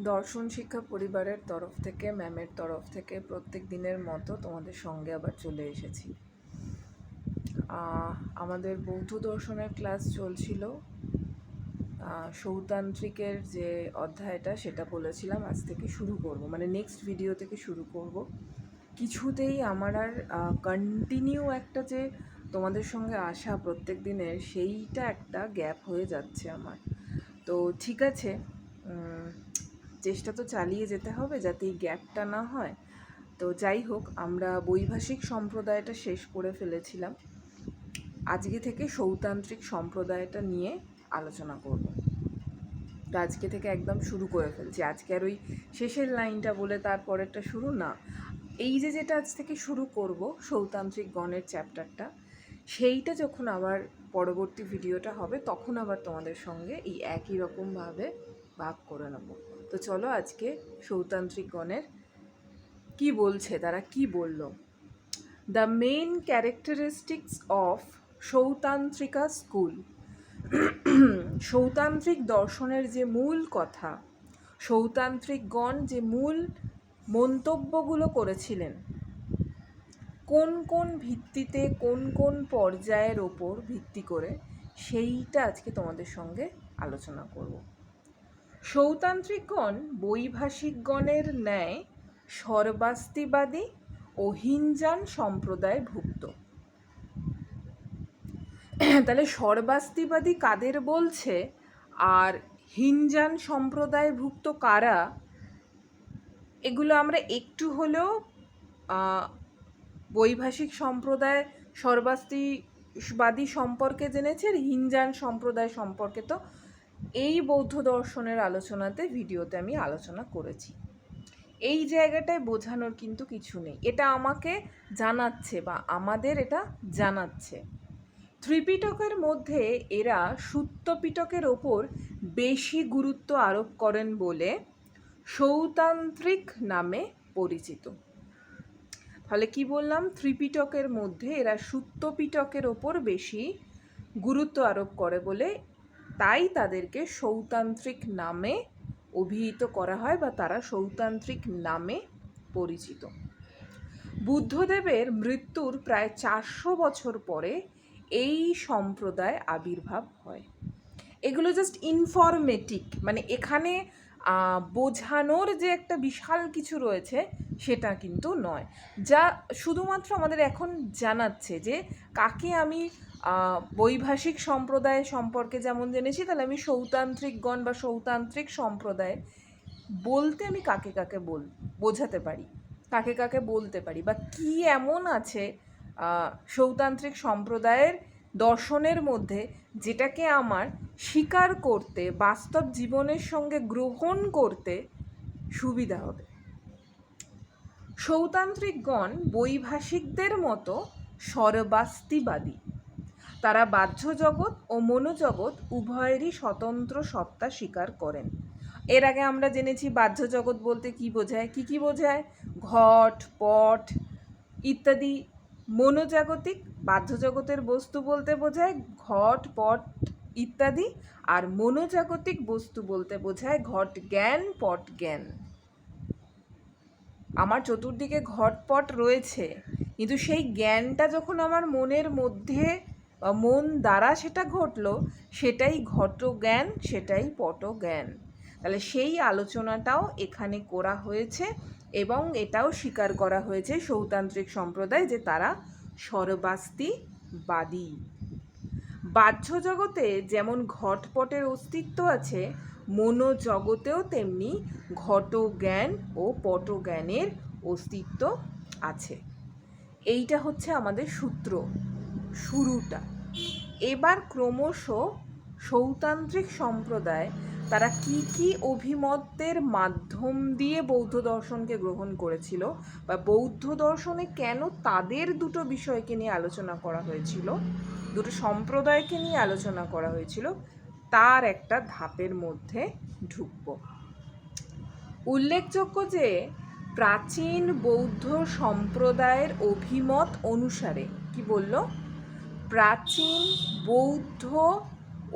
দর্শন শিক্ষা পরিবারের তরফ থেকে, ম্যামের তরফ থেকে প্রত্যেক দিনের মতো তোমাদের সঙ্গে আবার চলে এসেছি। আমাদের বৌদ্ধ দর্শনের ক্লাস চলছিল। সৌতান্ত্রিকের যে অধ্যায়টা সেটা বলেছিলাম আজ থেকে শুরু করব, মানে নেক্সট ভিডিও থেকে শুরু করব। কিছুতেই আমার আর কন্টিনিউ একটা যে তোমাদের সঙ্গে আসা প্রত্যেক দিনের, সেইটা একটা গ্যাপ হয়ে যাচ্ছে আমার। তো ঠিক আছে, চেষ্টা তো চালিয়ে যেতে হবে যাতে এই গ্যাপটা না হয়। তো যাই হোক, আমরা বৈভাষিক সম্প্রদায়টা শেষ করে ফেলেছিলাম। আজকে থেকে সৌতান্ত্রিক সম্প্রদায়টা নিয়ে আলোচনা করব। তো আজকে থেকে একদম শুরু করে ফেলছি। আজকে আর ওই শেষের লাইনটা বলে তারপরেরটা শুরু না, এই যেটা আজ থেকে শুরু করব সৌতান্ত্রিক গণের চ্যাপ্টারটা, সেইটা যখন আবার পরবর্তী ভিডিওটা হবে তখন আবার তোমাদের সঙ্গে এই একই রকমভাবে ভাগ করে নেব। তো চলো আজকে সৌতান্ত্রিক গণের কি বলছে, তারা কি বলল। The main characteristics of Sautrantika school. সৌতান্ত্রিক দর্শনের যে মূল কথা, সৌতান্ত্রিকগণ যে মূল মন্তব্যগুলো করেছিলেন, কোন কোন ভিত্তিতে, কোন কোন পর্যায়ের ওপর ভিত্তি করে, সেইটা আজকে তোমাদের সঙ্গে আলোচনা করব। সৌতান্ত্রিকগণ বৈভাষিকগণের ন্যায় সর্বাস্তিবাদী ও হিনজান সম্প্রদায় ভুক্ত। তাহলে সর্বাস্তিবাদী কাদের বলছে আর হিনজান সম্প্রদায়ভুক্ত কারা, এগুলো আমরা একটু হলেও বৈভাষিক সম্প্রদায় সর্বাস্তিবাদী সম্পর্কে জেনেছি, আর হিনজান সম্প্রদায় সম্পর্কে তো এই বৌদ্ধ দর্শনের আলোচনাতে, ভিডিওতে আমি আলোচনা করেছি। এই জায়গাটায় বোঝানোর কিন্তু কিছু নেই, এটা আমাকে জানাচ্ছে বা আমাদের এটা জানাচ্ছে। ত্রিপিটকের মধ্যে এরা সুত্তপিটকের ওপর বেশি গুরুত্ব আরোপ করেন বলে সৌতান্ত্রিক নামে পরিচিত। তাহলে কি বললাম, ত্রিপিটকের মধ্যে এরা সুত্তপিটকের ওপর বেশি গুরুত্ব আরোপ করে বলে তাই তাদেরকে সৌতান্ত্রিক নামে অভিহিত করা হয় বা তারা সৌতান্ত্রিক নামে পরিচিত। বুদ্ধদেবের মৃত্যুর প্রায় 400 বছর পরে এই সম্প্রদায় আবির্ভাব হয়। এগুলো জাস্ট ইনফরমেটিভ, মানে এখানে বোঝানোর যে একটা বিশাল কিছু রয়েছে সেটা কিন্তু নয়, যা শুধুমাত্র আমাদের এখন জানাচ্ছে যে কাকে আমি বৈভাষিক সম্প্রদায় সম্পর্কে যেমন জেনেছি, তাহলে আমি সৌতান্ত্রিকগণ বা সৌতান্ত্রিক সম্প্রদায় বলতে আমি কাকে কাকে বোঝাতে পারি, কাকে কাকে বলতে পারি, বা কি এমন আছে সৌতান্ত্রিক সম্প্রদায়ের দর্শনের মধ্যে যেটাকে আমার স্বীকার করতে, বাস্তব জীবনের সঙ্গে গ্রহণ করতে সুবিধা হবে। সৌতান্ত্রিকগণ বৈভাষিকদের মতো সর্বাস্তিবাদী। তারা বাহ্য জগৎ ও মনোজগৎ উভয়েরই স্বতন্ত্র সত্তা স্বীকার করেন। এর আগে আমরা জেনেছি বাহ্য জগৎ বলতে কি বোঝায়, কি বোঝায়, ঘট পট ইত্যাদি। মনোজাগতিক, বাহ্য জগতের বস্তু বলতে বোঝায় ঘট পট ইত্যাদি, আর মনোজাগতিক বস্তু বলতে বোঝায় ঘট জ্ঞান পট জ্ঞান। আমার চতুর্দিকে ঘটপট রয়েছে, কিন্তু সেই জ্ঞানটা যখন আমার মনের মধ্যে বা মন দ্বারা সেটা ঘটলো, সেটাই ঘট জ্ঞান, সেটাই পট জ্ঞান। তাহলে সেই আলোচনাটাও এখানে করা হয়েছে এবং এটাও স্বীকার করা হয়েছে সৌতান্ত্রিক সম্প্রদায় যে তারা সর্বাস্তিবাদী। বাহ্য জগতে যেমন ঘটপটের অস্তিত্ব আছে, মনোজগতেও তেমনি ঘটজ্ঞান ও পটজ্ঞানের অস্তিত্ব আছে। এইটা হচ্ছে আমাদের সূত্র, শুরুটা। এবার ক্রমশ সৌতান্ত্রিক সম্প্রদায় তারা কি কি অভিমতের মাধ্যম দিয়ে বৌদ্ধ দর্শনকে গ্রহণ করেছিল, বা বৌদ্ধ দর্শনে কেন তাদের দুটো বিষয়কে নিয়ে আলোচনা করা হয়েছিল, দুটো সম্প্রদায়কে নিয়ে আলোচনা করা হয়েছিল, তার একটা ধাপের মধ্যে ঢুকব। উল্লেখযোগ্য যে প্রাচীন বৌদ্ধ সম্প্রদায়ের অভিমত অনুসারে, কি বলল, প্রাচীন বৌদ্ধ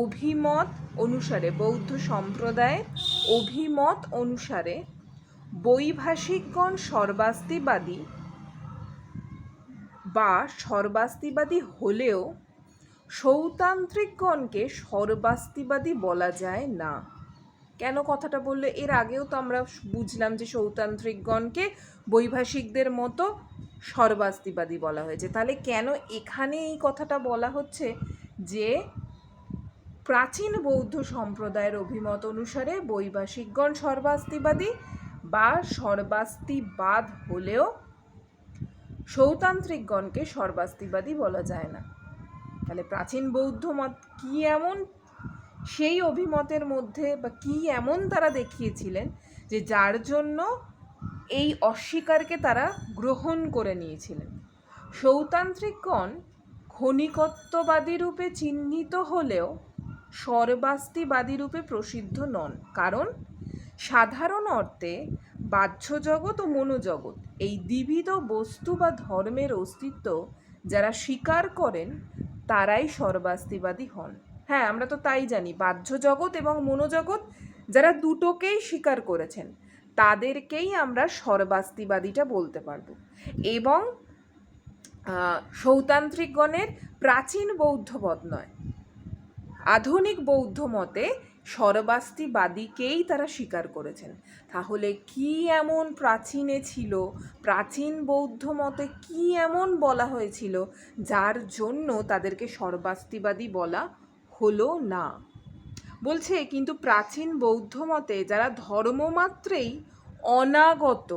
অভিমত অনুসারে, বৌদ্ধ সম্প্রদায়ের অভিমত অনুসারে বৈভাষিকগণ সর্বাস্তিবাদী বা সর্বাস্তিবাদী হলেও সৌতান্ত্রিকগণকে সর্বাস্তিবাদী বলা যায় না। কেন কথাটা বললে? এর আগেও তো আমরা বুঝলাম যে সৌতান্ত্রিকগণকে বৈভাষিকদের মতো সর্বাস্তিবাদী বলা হয়েছে। তাহলে কেন এখানে এই কথাটা বলা হচ্ছে যে প্রাচীন বৌদ্ধ সম্প্রদায়ের অভিমত অনুসারে বৈভাষিকগণ সর্বাস্তিবাদী বা সর্বাস্তিবাদ হলেও সৌতান্ত্রিকগণকে সর্বাস্তিবাদী বলা যায় না? তাহলে প্রাচীন বৌদ্ধ মত কি এমন সেই অভিমতের মধ্যে বা কি এমন তারা দেখিয়েছিলেন যে যার জন্য এই অস্বীকারকে তারা গ্রহণ করে নিয়েছিলেন? সৌতান্ত্রিকগণ ক্ষণিকত্ববাদী রূপে চিহ্নিত হলেও সর্বাস্তিবাদী রূপে প্রসিদ্ধ নন, কারণ সাধারণ অর্থে বাহ্য জগৎ ও মনোজগৎ এই দ্বিবিধ বস্তু বা ধর্মের অস্তিত্ব যারা স্বীকার করেন তারাই সর্বাস্তিবাদী হন। হ্যাঁ, আমরা তো তাই জানি, বাহ্য জগৎ এবং মনোজগৎ যারা দুটোকেই স্বীকার করেছেন তাদেরকেই আমরা সর্বাস্তিবাদীটা বলতে পারবো। এবং সৌতান্ত্রিকগণের প্রাচীন বৌদ্ধমত নয়, আধুনিক বৌদ্ধ মতে সর্বাস্তিবাদীকেই তারা স্বীকার করেছেন। তাহলে কি এমন প্রাচীনে ছিল, প্রাচীন বৌদ্ধ মতে কি এমন বলা হয়েছিল যার জন্য তাদেরকে সর্বাস্তিবাদী বলা হলো না? বলছে কিন্তু প্রাচীন বৌদ্ধ মতে যারা ধর্মমাত্রেই অনাগত,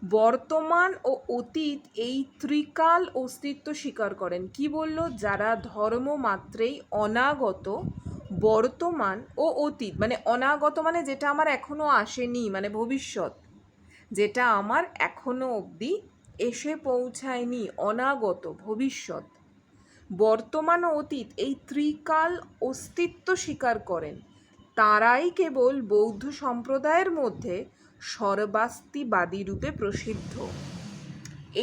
বর্তমান ও অতীত এই ত্রিকাল অস্তিত্ব স্বীকার করেন। কি বলল? যারা ধর্ম মাত্রেই অনাগত, বর্তমান ও অতীত, মানে অনাগত মানে যেটা আমার এখনো আসেনি, মানে ভবিষ্যৎ, যেটা আমার এখনো অবধি এসে পৌঁছায়নি, অনাগত ভবিষ্যৎ, বর্তমান ও অতীত এই ত্রিকাল অস্তিত্ব স্বীকার করেন, তারাই কেবল বৌদ্ধ সম্প্রদায়ের মধ্যে সর্বাস্তিবাদী রূপে প্রসিদ্ধ।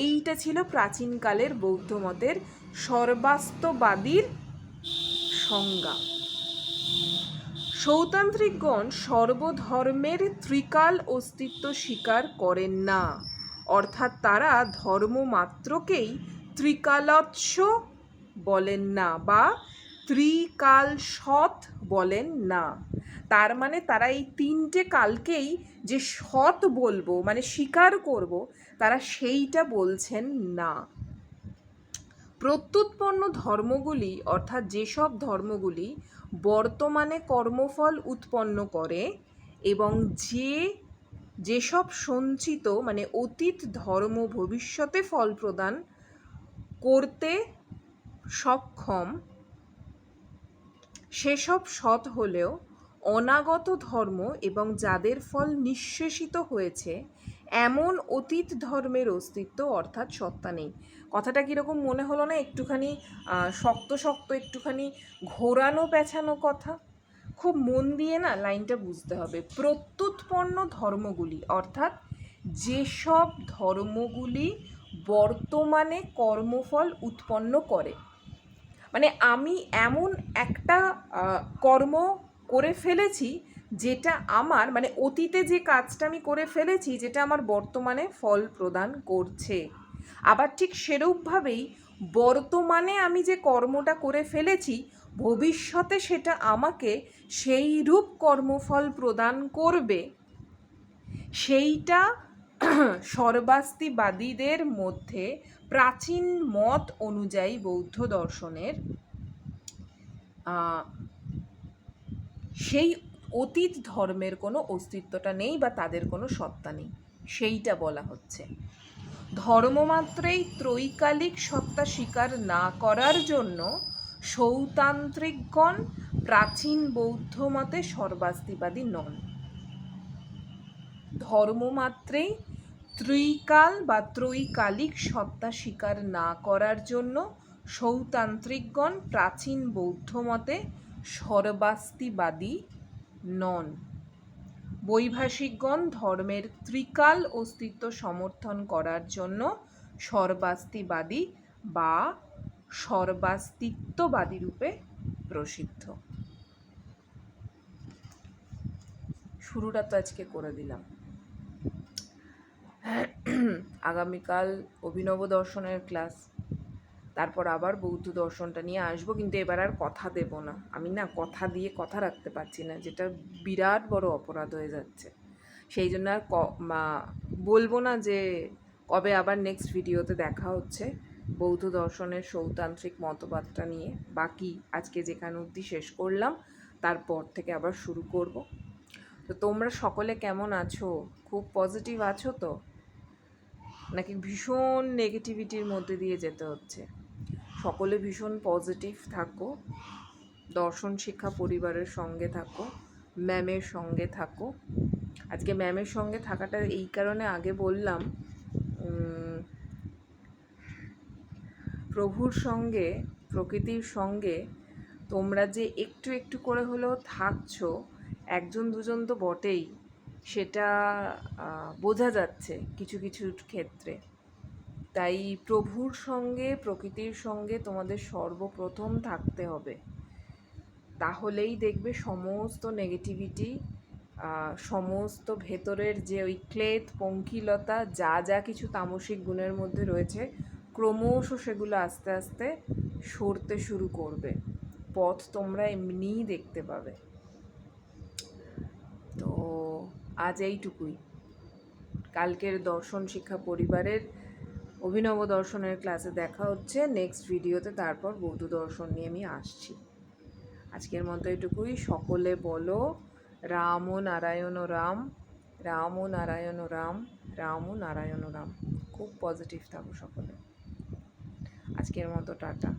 এইটা ছিল প্রাচীনকালের বৌদ্ধ মতের সর্বাস্তিবাদীর সংজ্ঞা। সৌতান্ত্রিকগণ সর্বধর্মের ত্রিকাল অস্তিত্ব স্বীকার করেন না, অর্থাৎ তারা ধর্মমাত্রকেই ত্রিকালৎস বলেন না বা ত্রিকাল সৎ বলেন না। তার মানে তারা এই তিনটে কালকেই যে সৎ বলবো, মানে স্বীকার করব, তারা সেইটা বলছেন না। প্রত্যুৎপন্ন ধর্মগুলি, অর্থাৎ যেসব ধর্মগুলি বর্তমানে কর্মফল উৎপন্ন করে এবং যেসব সঞ্চিত মানে অতীত ধর্ম ভবিষ্যতে ফল প্রদান করতে সক্ষম, সেসব সৎ হলেও অনাগত ধর্ম এবং যাদের ফল নিঃশেষিত হয়েছে এমন অতীত ধর্মের অস্তিত্ব অর্থাৎ সত্তা নেই। কথাটা কীরকম মনে হলো না? একটুখানি শক্ত শক্ত, একটুখানি ঘোরানো পেঁচানো কথা। খুব মন দিয়ে না লাইনটা বুঝতে হবে। প্রত্যুৎপন্ন ধর্মগুলি অর্থাৎ যেসব ধর্মগুলি বর্তমানে কর্মফল উৎপন্ন করে, মানে আমি এমন একটা কর্ম করে ফেলেছি যেটা আমার, মানে অতীতে যে কাজটা আমি করে ফেলেছি যেটা আমার বর্তমানে ফল প্রদান করছে, আবার ঠিক সেরূপভাবেই বর্তমানে আমি যে কর্মটা করে ফেলেছি ভবিষ্যতে সেটা আমাকে সেই রূপ কর্মফল প্রদান করবে, সেইটা সর্বাস্তিবাদীদের মধ্যে প্রাচীন মত অনুযায়ী বৌদ্ধ দর্শনের সেই অতীত ধর্মের কোনো অস্তিত্বটা নেই বা তাদের কোনো সত্তা নেই, সেইটা বলা হচ্ছে। ধর্মমাত্রেই ত্রৈকালিক সত্তা স্বীকার না করার জন্য সৌতান্ত্রিকগণ প্রাচীন বৌদ্ধ মতে সর্বাস্তিবাদী নন। ধর্মমাত্রেই ত্রিকাল বা ত্রৈকালিক সত্তা স্বীকার না করার জন্য সৌতান্ত্রিকগণ প্রাচীন বৌদ্ধ মতে সর্বাস্তিবাদী নন। বৈভাষিকগণ ধর্মের ত্রিকাল অস্তিত্ব সমর্থন করার জন্য সর্বাস্তিবাদী বা সর্বাস্তিত্ববাদী রূপে প্রসিদ্ধ। শুরুটা তো আজকে করে দিলাম। আগামীকাল অভিনব দর্শনের ক্লাস, তারপর আবার বৌদ্ধ দর্শনটা নিয়ে আসবো, কিন্তু এবার আর কথা দেব না। আমি না কথা দিয়ে কথা রাখতে পারছি না, যেটা বিরাট বড় অপরাধ হয়ে যাচ্ছে। সেই জন্য আর বলবো না যে কবে আবার নেক্সট ভিডিওতে দেখা হচ্ছে বৌদ্ধ দর্শনের সৌতান্ত্রিক মতবাদটা নিয়ে। বাকি আজকে যেখানে অবধি শেষ করলাম, তারপর থেকে আবার শুরু করব। তো তোমরা সকলে কেমন আছো? খুব পজিটিভ আছো তো, নাকি ভীষণ নেগেটিভিটির মধ্যে দিয়ে যেতে হচ্ছে? সকলে ভীষণ পজিটিভ থাকো, দর্শন শিক্ষা পরিবারের সঙ্গে থাকো, ম্যামের সঙ্গে থাকো। আজকে ম্যামের সঙ্গে থাকাটা এই কারণে আগে বললাম, প্রভুর সঙ্গে, প্রকৃতির সঙ্গে তোমরা যে একটু একটু করে হলেও থাকছো, একজন দুজন তো বটেই, সেটা বোঝা যাচ্ছে কিছু কিছু ক্ষেত্রে। তাই প্রভুর সঙ্গে, প্রকৃতির সঙ্গে তোমাদের সর্বপ্রথম থাকতে হবে। তাহলেই দেখবে সমস্ত নেগেটিভিটি, সমস্ত ভেতরের যে ওই ক্লেদ, পঙ্কিলতা, যা যা কিছু তামসিক গুণের মধ্যে রয়েছে, ক্রমশ সেগুলো আস্তে আস্তে সরতে শুরু করবে। পথ তোমরা এমনিই দেখতে পাবে। তো আজ এইটুকুই। কালকের দর্শন শিক্ষা পরিবারের অভিনব দর্শনের ক্লাসে দেখা হচ্ছে নেক্সট ভিডিওতে। তারপর বৌদ্ধ দর্শন নিয়ে আমি আসছি। আজকের মতো এটুকুই। সকলে বলো রাম নারায়ণ রাম, রাম নারায়ণ রাম, রাম নারায়ণ রাম। খুব পজিটিভ থাকো সকলে। আজকের মতো টাটা।